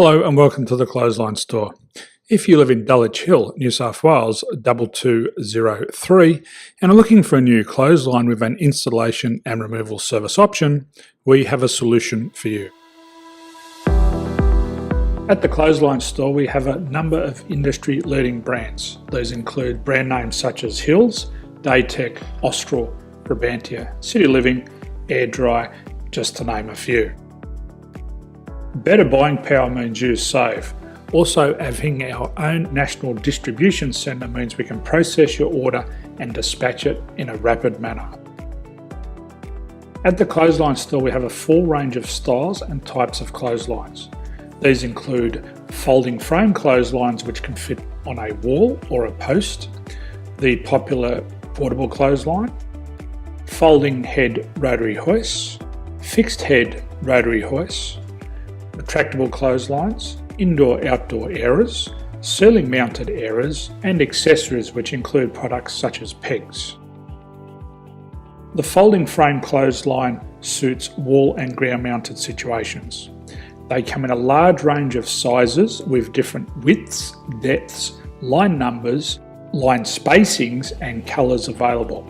Hello and welcome to the Clothesline Store. If you live in Dulwich Hill, New South Wales 2203 and are looking for a new clothesline with an installation and removal service option, we have a solution for you. At the Clothesline Store we have a number of industry leading brands. These include brand names such as Hills, Daytech, Austral, Brabantia, City Living, Air Dry, just to name a few. Better buying power means you save. Also, having our own national distribution centre means we can process your order and dispatch it in a rapid manner. At the Clothesline Store we have a full range of styles and types of clotheslines. These include folding frame clotheslines which can fit on a wall or a post, the popular portable clothesline, folding head rotary hoists, fixed head rotary hoists, retractable clotheslines, indoor-outdoor airers, ceiling mounted airers and accessories which include products such as pegs. The folding frame clothesline suits wall and ground mounted situations. They come in a large range of sizes with different widths, depths, line numbers, line spacings and colours available.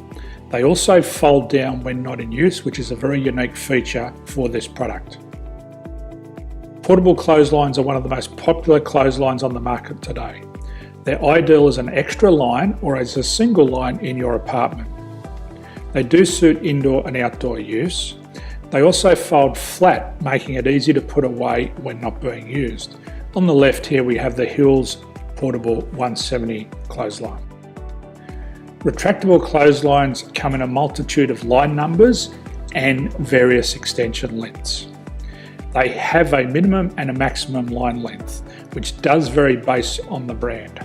They also fold down when not in use, which is a very unique feature for this product. Portable clotheslines are one of the most popular clotheslines on the market today. They're ideal as an extra line or as a single line in your apartment. They do suit indoor and outdoor use. They also fold flat, making it easy to put away when not being used. On the left here we have the Hills Portable 170 clothesline. Retractable clotheslines come in a multitude of line numbers and various extension lengths. They have a minimum and a maximum line length, which does vary based on the brand.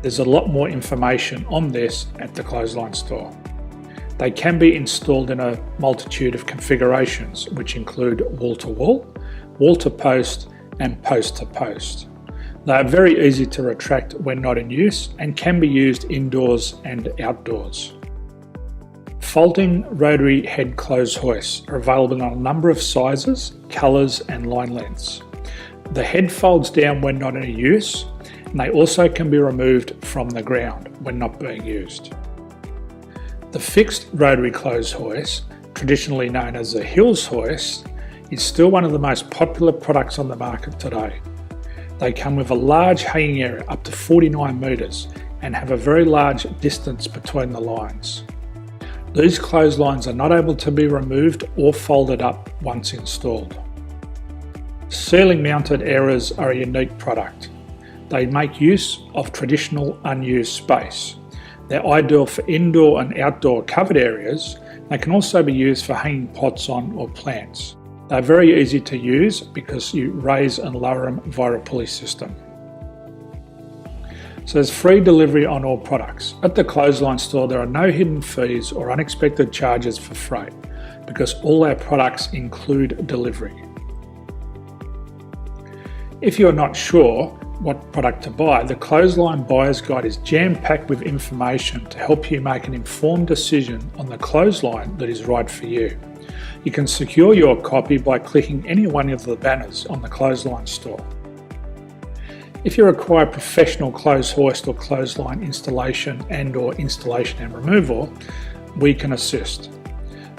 There's a lot more information on this at the Clothesline Store. They can be installed in a multitude of configurations, which include wall-to-wall, wall-to-post and post-to-post. They are very easy to retract when not in use and can be used indoors and outdoors. Folding rotary head clothes hoists are available in a number of sizes, colours and line lengths. The head folds down when not in use and they also can be removed from the ground when not being used. The fixed rotary clothes hoist, traditionally known as the Hills hoist, is still one of the most popular products on the market today. They come with a large hanging area up to 49 metres and have a very large distance between the lines. These clotheslines are not able to be removed or folded up once installed. Ceiling mounted airers are a unique product. They make use of traditional unused space. They're ideal for indoor and outdoor covered areas. They can also be used for hanging pots on or plants. They're very easy to use because you raise and lower them via a pulley system. So there's free delivery on all products. At the Clothesline Store there are no hidden fees or unexpected charges for freight because all our products include delivery. If you're not sure what product to buy, the Clothesline Buyer's Guide is jam-packed with information to help you make an informed decision on the clothesline that is right for you. You can secure your copy by clicking any one of the banners on the Clothesline Store. If you require professional clothes hoist or clothesline installation and removal, we can assist.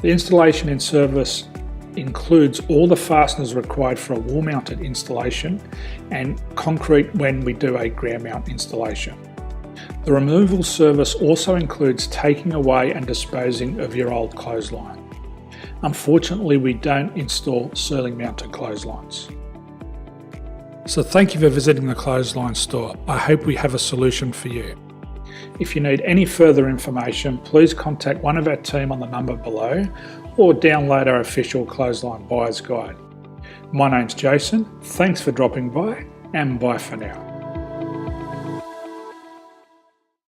The installation and service includes all the fasteners required for a wall mounted installation and concrete when we do a ground mount installation. The removal service also includes taking away and disposing of your old clothesline. Unfortunately, we don't install ceiling mounted clotheslines. So thank you for visiting the Clothesline Store. I hope we have a solution for you. If you need any further information, please contact one of our team on the number below or download our official Clothesline Buyer's Guide. My name's Jason, thanks for dropping by and bye for now.